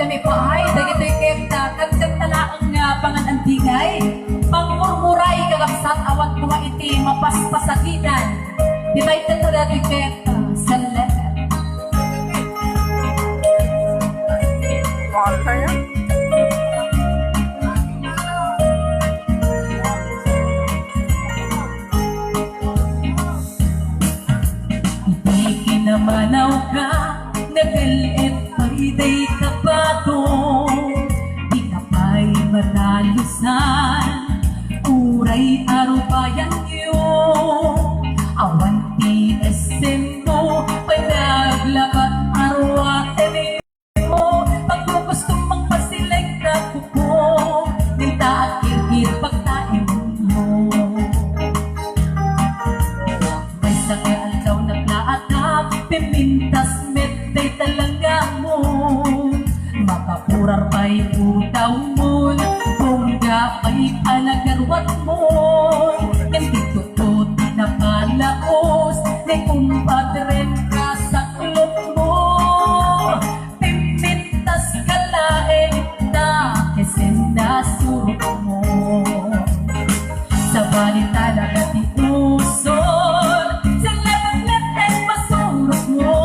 may paay, dagito'y kemta, kagkagtalaang nga panganantigay, pangmurmuray kagapsat awan kuma iti mapaspasakitan, di ba'y tatadato'y kemta, salat. Mahal ka yan. Iti kinamanaw ka, nagalit pa'y kapato, di ka pa'y manalusan, uray arubayan niyo, awan ti esen mo, panaglabat arwaten niyo, pagkukustong magpasileg na kuko, nilta at kirkir pagtain mo. May sakal daw naglaatap, pimintas metay talaga mo, makapurar pa'y utaw mo, bongga pa'y alagarwat mo, hindi totoo tinapalaos, ni kumpadren ka sa klop mo, pimintas ka laeng na kesen na surok mo, sa bali talaga di usol, sa lebat-lebat masurok mo,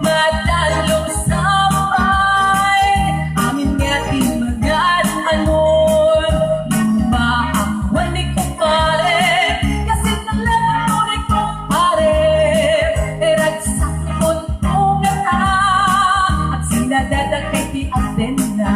madalong sabay, amin nga di mag-anon, lumaangwan ni kumpare, kasi ng lebat mo ni kumpare, eragsak puntungan na, at sinadadag kay di atin na.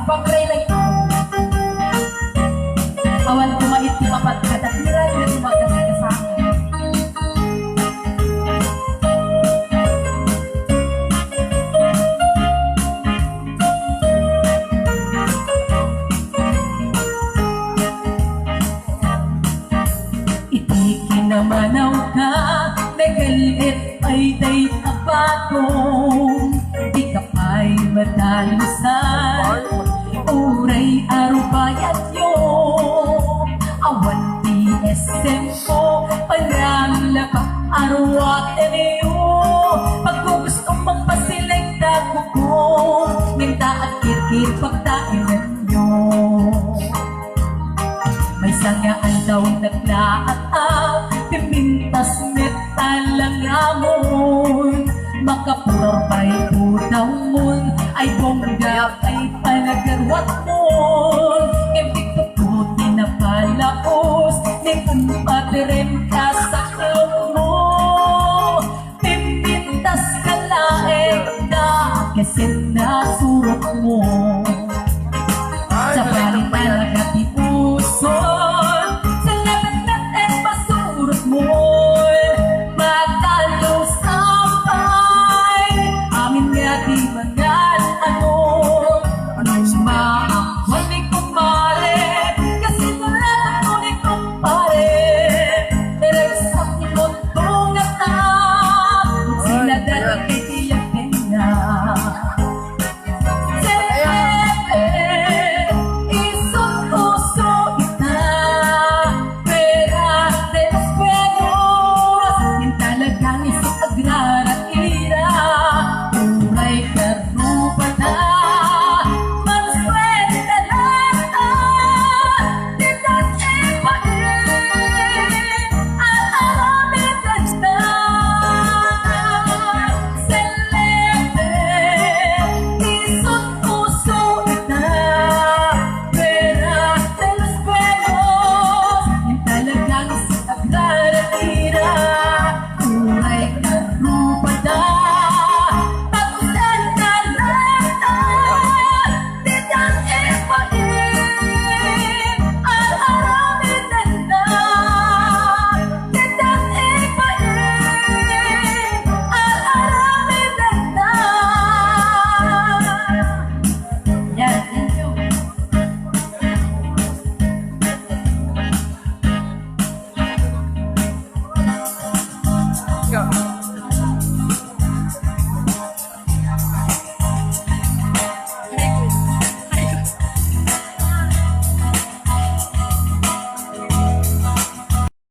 Pag-relay awan kumait di mapagkatatiran pero magkasakasama. Iti kinamanaw ka, nagalit ay day kapatong, di ka pa'y madalusan, uray arubayat yo, awan di esem ko, pananglapak arwaten yo, pagkugustong magpasileg na kuko, minta at kirkir pagtainan nyo. May sangaan daw naglaat, pimintas metalang amon, makapuror pa'y utaw mon, ay bongga ay panagarwat mon, hindi tututi na palaos, ni kumpadren ka sa klop mo, pimintas ka laeng na, kasi nasurok mo.